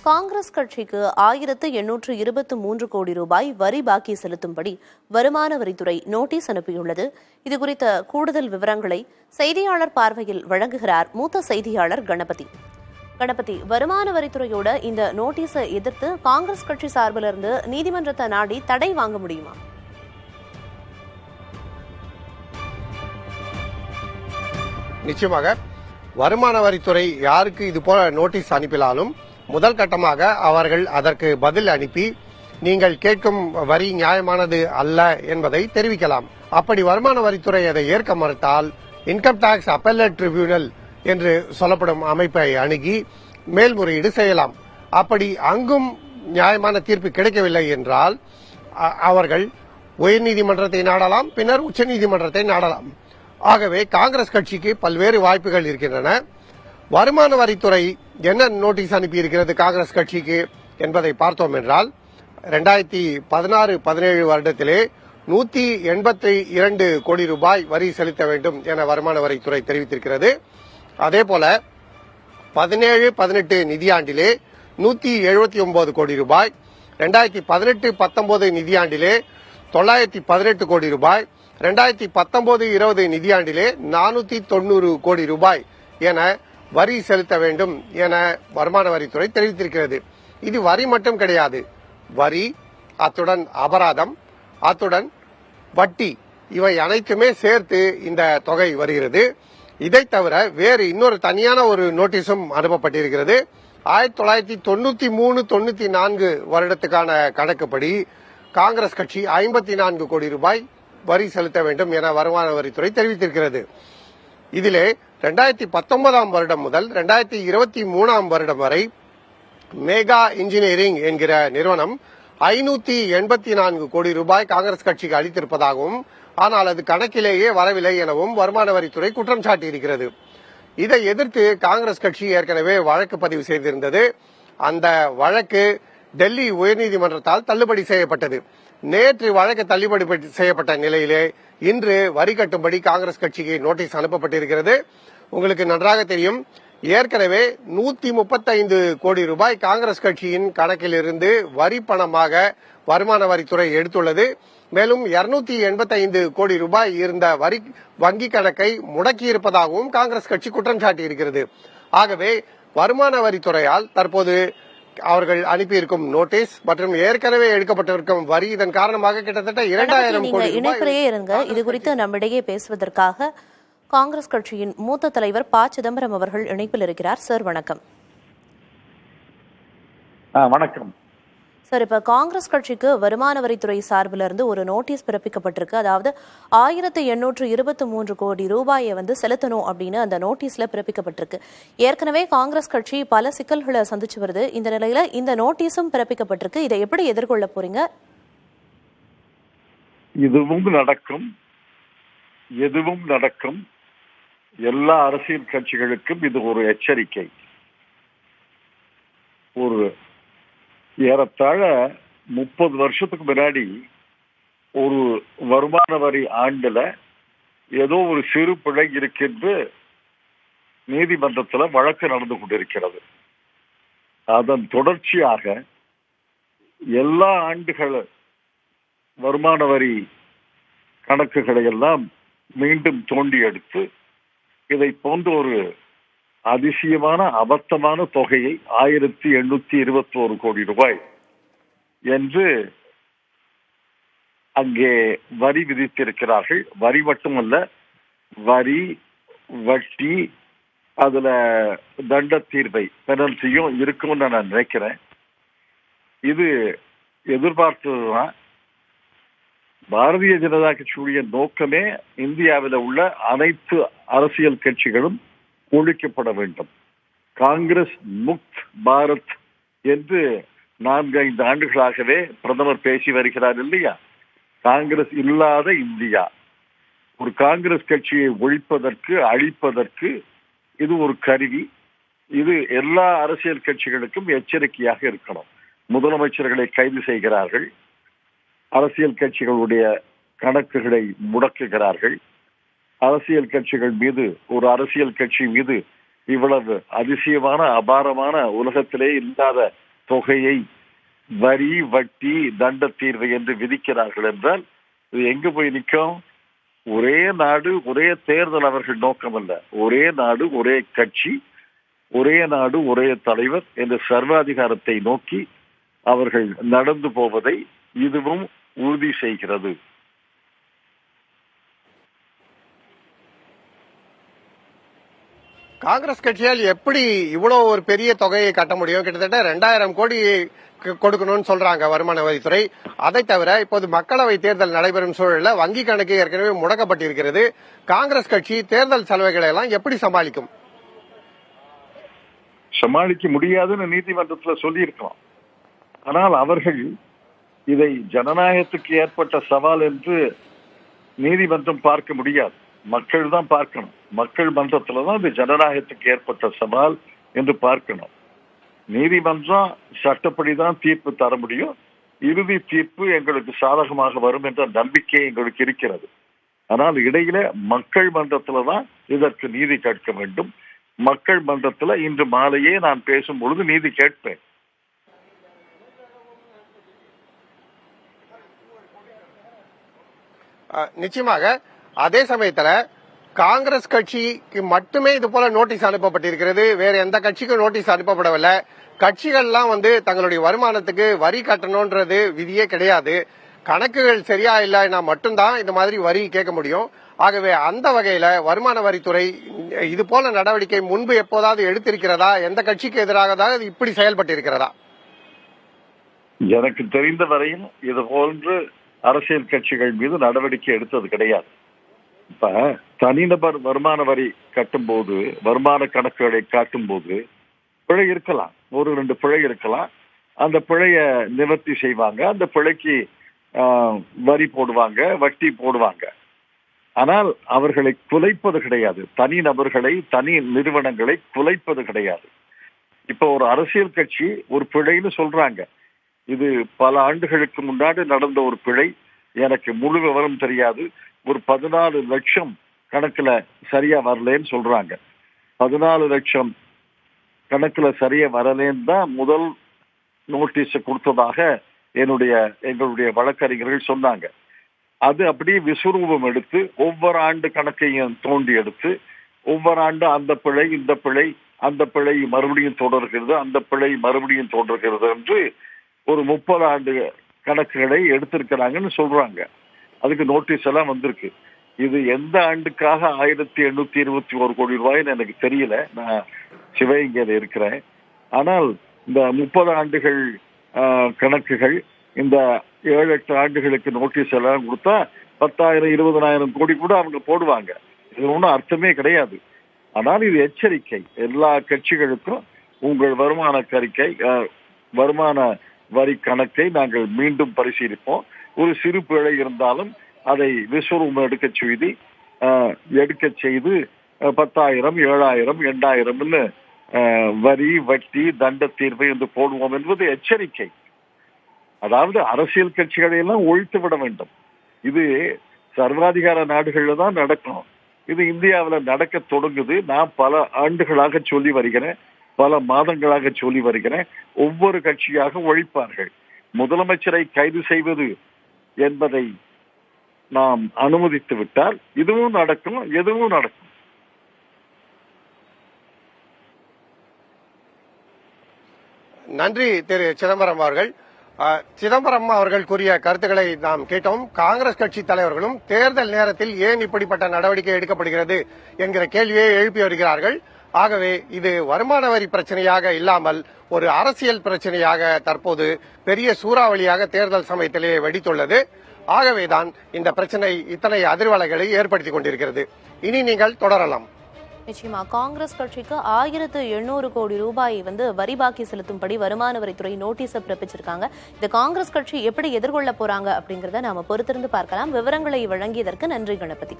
காங்கிரஸ் கட்சிக்கு 1823 கோடி ரூபாய் வரி பாக்கி செலுத்தும்படி வருமான வரித்துறை நோட்டீஸ் அனுப்பியுள்ளது. இதுகுறித்த கூடுதல் விவரங்களை செய்தியாளர் பார்வையில் வழங்குகிறார் மூத்த செய்தியாளர் கணபதி. வருமான வரித்துறையோட இந்த நோட்டீஸை எதிர்த்து காங்கிரஸ் கட்சி சார்பிலிருந்து நீதிமன்றத்தை நாடி தடை வாங்க முடியுமா? நிச்சயமாக வருமான வரித்துறை யாருக்கு இது போல நோட்டீஸ் அனுப்பினாலும் முதல் கட்டமாக அவர்கள் அதற்கு பதில் அனுப்பி நீங்கள் கேட்கும் வரி நியாயமானது அல்ல என்பதை தெரிவிக்கலாம். அப்படி வருமான வரித்துறை அதை ஏற்க மறுத்தால் இன்கம் டாக்ஸ் அப்பெல்லட் ட்ரிபியூனல் என்று சொல்லப்படும் அமைப்பை அணுகி மேல்முறையீடு செய்யலாம். அப்படி அங்கும் நியாயமான தீர்ப்பு கிடைக்கவில்லை என்றால் அவர்கள் உயர்நீதிமன்றத்தை நாடலாம், பின்னர் உச்சநீதிமன்றத்தை நாடலாம். ஆகவே காங்கிரஸ் கட்சிக்கு பல்வேறு வாய்ப்புகள் இருக்கின்றன. வருமான வரித்துறை என்ன நோட்டீஸ் அனுப்பியிருக்கிறது காங்கிரஸ் கட்சிக்கு என்பதை பார்த்தோம் என்றால் 2016-17 வருடத்திலே 182 கோடி ரூபாய் வரி செலுத்த வேண்டும் என வருமான வரித்துறை தெரிவித்திருக்கிறது. அதேபோல 17-18 நிதியாண்டிலே 179 கோடி ரூபாய், 2018-19 நிதியாண்டிலே 918 கோடி ரூபாய், 2019-20 நிதியாண்டிலே 490 கோடி ரூபாய் என வரி செலுத்த வேண்டும் என வருமான வரித்துறை தெரிவித்திருக்கிறது. இது வரி மட்டும் கிடையாது, வரி, அத்துடன் அபராதம், அத்துடன் வட்டி, இவை அனைத்துமே சேர்த்து இந்த தொகை வருகிறது. இதை தவிர வேறு இன்னொரு தனியான ஒரு நோட்டீஸும் அனுப்பப்பட்டிருக்கிறது. 1993-94 வருடத்துக்கான கணக்குப்படி காங்கிரஸ் கட்சி 54 கோடி ரூபாய் வரி செலுத்த வேண்டும் என வருமான வரித்துறை தெரிவித்திருக்கிறது. இதிலே 2019 வருடம் முதல் 2023 வருடம் வரை மேகா இன்ஜினியரிங் என்கிற நிறுவனம் 584 கோடி ரூபாய் காங்கிரஸ் கட்சிக்கு அளித்திருப்பதாகவும், ஆனால் அது கணக்கிலேயே வரவில்லை எனவும் வருமான வரித்துறை குற்றம் சாட்டியிருக்கிறது. இதை எதிர்த்து காங்கிரஸ் கட்சி ஏற்கனவே வழக்கு பதிவு செய்திருந்தது. அந்த வழக்கு டெல்லி உயர்நீதிமன்றத்தால் தள்ளுபடி செய்யப்பட்டது. நேற்று வழக்கு தள்ளுபடி செய்யப்பட்ட நிலையிலே இன்று வரி கட்டும்படி காங்கிரஸ் கட்சிக்கு நோட்டீஸ் அனுப்பப்பட்டிருக்கிறது. உங்களுக்கு நன்றாக தெரியும், ஏற்கனவே 135 கோடி ரூபாய் காங்கிரஸ் கட்சியின் கணக்கில் இருந்து வரி பணமாக வருமான வரித்துறை எடுத்துள்ளது. மேலும் 285 கோடி ரூபாய் இருந்த வரி வங்கி கணக்கை முடக்கியிருப்பதாகவும் காங்கிரஸ் கட்சி குற்றம் சாட்டியிருக்கிறது. ஆகவே வருமான வரித்துறையால் தற்போது அவர்கள் அனுப்பியிருக்கும் நோட்டீஸ் மற்றும் ஏற்கனவே எடுக்கப்பட்டிருக்கும் வரி, இதன் காரணமாக கிட்டத்தட்ட 2000 கோடி இணைப்பிலேயே இருங்க. இது குறித்து நம்மிடையே பேசுவதற்காக காங்கிரஸ் கட்சியின் மூத்த தலைவர் ப. சிதம்பரம் அவர்கள் இணைப்பில் இருக்கிறார். சார் வணக்கம். வணக்கம் சார், இப்ப காங்கிரஸ் கட்சிக்கு வருமான வரித்துறை சார்பில் இருந்து ஒரு நோட்டீஸ் பிறப்பிக்கப்பட்டிருக்கு. அதாவது 1823 கோடி ரூபாயை செலுத்தணும் அப்படின்னு அந்த நோட்டீஸ்ல பிறப்பிக்கப்பட்டிருக்கு. ஏற்கனவே காங்கிரஸ் கட்சி பல சிக்கல்களை சந்திச்சு வருது. இந்த நிலையில இந்த நோட்டீஸும் பிறப்பிக்கப்பட்டிருக்கு. இதை எப்படி எதிர்கொள்ள போறீங்க? எதுவும் நடக்கும். எல்லா அரசியல் கட்சிகளுக்கும் இது ஒரு எச்சரிக்கை. ஒரு ஏறத்தாழ 30 வருஷத்துக்கு முன்னாடி ஒரு வருமான வரி ஆண்டுல ஏதோ ஒரு சிறு பிழை இருக்கின்ற நீதிமன்றத்தில் வழக்கு நடந்து கொண்டிருக்கிறது. அதன் தொடர்ச்சியாக எல்லா ஆண்டுகள் வருமான வரி கணக்குகளை எல்லாம் மீண்டும் தோண்டி எடுத்து இதை போன்ற ஒரு அதிசயமான அபத்தமான தொகையை 1821 கோடி ரூபாய் என்று அங்கே வரி விதித்திருக்கிறார்கள். வரி மட்டுமல்ல, வரி, வட்டி, அதுல தண்ட தீர்வை பெனல்ட்டியும் இருக்கும்னு நான் நினைக்கிறேன். இது எதிர்பார்த்ததுதான். பாரதிய ஜனதா கட்சியுடைய நோக்கமே இந்தியாவில் உள்ள அனைத்து அரசியல் கட்சிகளும் ஒழிக்கப்பட வேண்டும். காங்கிரஸ் முக்த் பாரத் என்று 4-5 ஆண்டுகளாகவே பிரதமர் பேசி வருகிறார் இல்லையா? காங்கிரஸ் இல்லாத இந்தியா. ஒரு காங்கிரஸ் கட்சியை ஒழிப்பதற்கு, அழிப்பதற்கு இது ஒரு கருவி. இது எல்லா அரசியல் கட்சிகளுக்கும் எச்சரிக்கையாக இருக்கணும். முதலமைச்சர்களை கைது செய்கிறார்கள், அரசியல் கட்சிகளுடைய கணக்குகளை முடக்குகிறார்கள். அரசியல் கட்சிகள் மீது, ஒரு அரசியல் கட்சி மீது இவ்வளவு அதிசயமான, அபாரமான, உலகத்திலே இல்லாத தொகையை வரி, வட்டி, தண்ட தீர்வை என்று விதிக்கிறார்கள் என்றால் இது எங்க போய் நிற்கும்? ஒரே நாடு ஒரே தேர்தல் அவர்கள் நோக்கம் அல்ல. ஒரே நாடு ஒரே கட்சி, ஒரே நாடு ஒரே தலைவர் என்ற சர்வாதிகாரத்தை நோக்கி அவர்கள் நடந்து போவதை இதுவும் உறுதி செய்கிறது. காங்கிரஸ் கட்சியால் எப்படி இவ்வளவு ஒரு பெரிய தொகையை கட்ட முடியும்? கிட்டத்தட்ட 2000 கோடி கொடுக்கணும்னு சொல்றாங்க வருமான வரித்துறை. அதை தவிர இப்போது மக்களவை தேர்தல் நடைபெறும் சூழல்ல வங்கி கணக்கு ஏற்கனவே முடக்கப்பட்டிருக்கிறது. காங்கிரஸ் கட்சி தேர்தல் செலவுகளை எல்லாம் எப்படி சமாளிக்கும்? சமாளிக்க முடியாதுன்னு நீதிமன்றத்தில் சொல்லி இருக்கலாம். ஆனால் அவர்கள் இதை ஜனநாயகத்துக்கு ஏற்பட்ட சவால் என்று நீதிமன்றம் பார்க்க முடியாது. மக்கள் தான் பார்க்கணும். மக்கள் மன்றத்துல தான் இது ஜனநாயகத்துக்கு ஏற்பட்ட சவால் என்று பார்க்கணும். நீதிமன்றம் சட்டப்படிதான் தீர்ப்பு தர முடியும். இறுதி தீர்ப்பு எங்களுக்கு சாதகமாக வரும் என்ற நம்பிக்கை எங்களுக்கு இருக்கிறது. ஆனால் இடையில மக்கள் மன்றத்துல தான் இதற்கு நீதி கேட்க வேண்டும். மக்கள் மன்றத்துல இன்று மாலையே நான் பேசும் பொழுது நீதி கேட்பேன். நிச்சயமாக. அதே சமயத்துல காங்கிரஸ் கட்சிக்கு மட்டுமே இது போல நோட்டீஸ் அனுப்பப்பட்டிருக்கிறது. வேற எந்த கட்சிக்கும் நோட்டீஸ் அனுப்பப்படவில்லை. கட்சிகள்லாம் தங்களுடைய வருமானத்துக்கு வரி கட்டணும்ன்றது விதியே கிடையாது. கணக்குகள் சரியா இல்லைன்னா மட்டும்தான் இந்த மாதிரி வரி கேட்க முடியும். ஆகவே அந்த வகையில வருமான வரித்துறை இது போல நடவடிக்கை முன்பு எப்போதாவது எடுத்திருக்கிறதா? எந்த கட்சிக்கு எதிராக இப்படி செயல்பட்டு இருக்கிறதா? எனக்கு தெரிந்த வரையில் இது போன்று அரசியல் கட்சிகள் மீது நடவடிக்கை எடுத்தது கிடையாது. இப்ப தனிநபர் வருமான வரி கட்டும் போது, வருமான கணக்குகளை காட்டும் போது பிழை இருக்கலாம், 1-2 பிழை இருக்கலாம். அந்த பிழைய நிவர்த்தி செய்வாங்க. அந்த பிழைக்கு வரி போடுவாங்க, வட்டி போடுவாங்க. ஆனால் அவர்களை குலைப்பது கிடையாது. தனி நபர்களை, தனி நிறுவனங்களை குலைப்பது கிடையாது. இப்ப ஒரு அரசியல் கட்சி ஒரு பிழைன்னு சொல்றாங்க. இது பல ஆண்டுகளுக்கு முன்னாடி நடந்த ஒரு பிழை. எனக்கு முழு விவரம் தெரியாது. ஒரு 14 லட்சம் கணக்குல சரியா வரலன்னு சொல்றாங்க. 14 லட்சம் கணக்குல சரியா வரலேன்னு தான் முதல் நோட்டீஸ் கொடுத்ததாக எங்களுடைய வழக்கறிஞர்கள் சொன்னாங்க. அது அப்படியே விஸ்வரூபம் எடுத்து ஒவ்வொரு ஆண்டு கணக்கையும் தோண்டி எடுத்து ஒவ்வொரு ஆண்டு அந்த பிழை, இந்த பிழை, அந்த பிழை மறுபடியும் தொடர்கிறது, அந்த பிழை மறுபடியும் தொடர்கிறது என்று ஒரு 30 ஆண்டு கணக்குகளை எடுத்திருக்கிறாங்கன்னு சொல்றாங்க. அதுக்கு நோட்டீஸ் எல்லாம் வந்திருக்கு. இது எந்த ஆண்டுக்காக 1821 கோடி ரூபாய்ன்னு எனக்கு தெரியல. நான் சிவகங்கையில இருக்கிறேன். ஆனால் இந்த 30 ஆண்டுகள் கணக்குகள், இந்த 7-8 ஆண்டுகளுக்கு நோட்டீஸ் எல்லாம் கொடுத்தா 10,000 20,000 கோடி கூட அவங்க போடுவாங்க. இது ஒன்றும் அர்த்தமே கிடையாது. ஆனால் இது எச்சரிக்கை. எல்லா கட்சிகளுக்கும் உங்கள் வருமான வரி கணக்கை நாங்கள் மீண்டும் பரிசீலிப்போம். ஒரு சிறு பிழை இருந்தாலும் அதை விஸ்வரூபம் எடுக்க செய்து 10,000 7,000 8,000 வரி, வட்டி, தண்ட தீர்வை என்று போடுவோம் என்பது எச்சரிக்கை. அதாவது அரசியல் கட்சிகளை எல்லாம் ஒழித்து விட வேண்டும். இது சர்வாதிகார நாடுகள்ல தான் நடக்கும். இது இந்தியாவில் நடக்க தொடங்குது. நான் பல ஆண்டுகளாக சொல்லி வருகிறேன், பல மாதங்களாக சொல்லி வருகிறேன். ஒவ்வொரு கட்சியாக ஒழிப்பார்கள். முதலமைச்சரை கைது செய்வது என்பதை நாம் அனுமதித்து விட்டால் இதுவும் நடக்கும், எதுவும் நடக்கும். நன்றி திரு சிதம்பரம் அவர்கள். சிதம்பரம் அவர்கள் கூறிய கருத்துக்களை நாம் கேட்டோம். காங்கிரஸ் கட்சி தலைவர்களும் தேர்தல் நேரத்தில் ஏன் இப்படிப்பட்ட நடவடிக்கை எடுக்கப்படுகிறது என்கிற கேள்வியை எழுப்பி வருகிறார்கள். ஆகவே இது வருமான வரி பிரச்சனையாக இல்லாமல் ஒரு அரசியல் பிரச்சனையாக தற்போது பெரிய சூறாவளியாக தேர்தல் சமயத்திலே வெடித்துள்ளது. ஆகவேதான் இந்த பிரச்சனை இத்தனை அதிர்வலைகளை ஏற்படுத்திக் கொண்டிருக்கிறது. இனி நீங்கள் தொடரலாம். நிச்சயமா காங்கிரஸ் கட்சிக்கு 1800 கோடி ரூபாய் வரி பாக்கி செலுத்தும்படி வருமான வரித்துறை நோட்டீஸ் பிறப்பிச்சிருக்காங்க. இந்த காங்கிரஸ் கட்சி எப்படி எதிர்கொள்ள போறாங்க அப்படிங்கறத நாம பொறுத்திருந்து பார்க்கலாம். விவரங்களை வழங்கியதற்கு நன்றி கணபதி.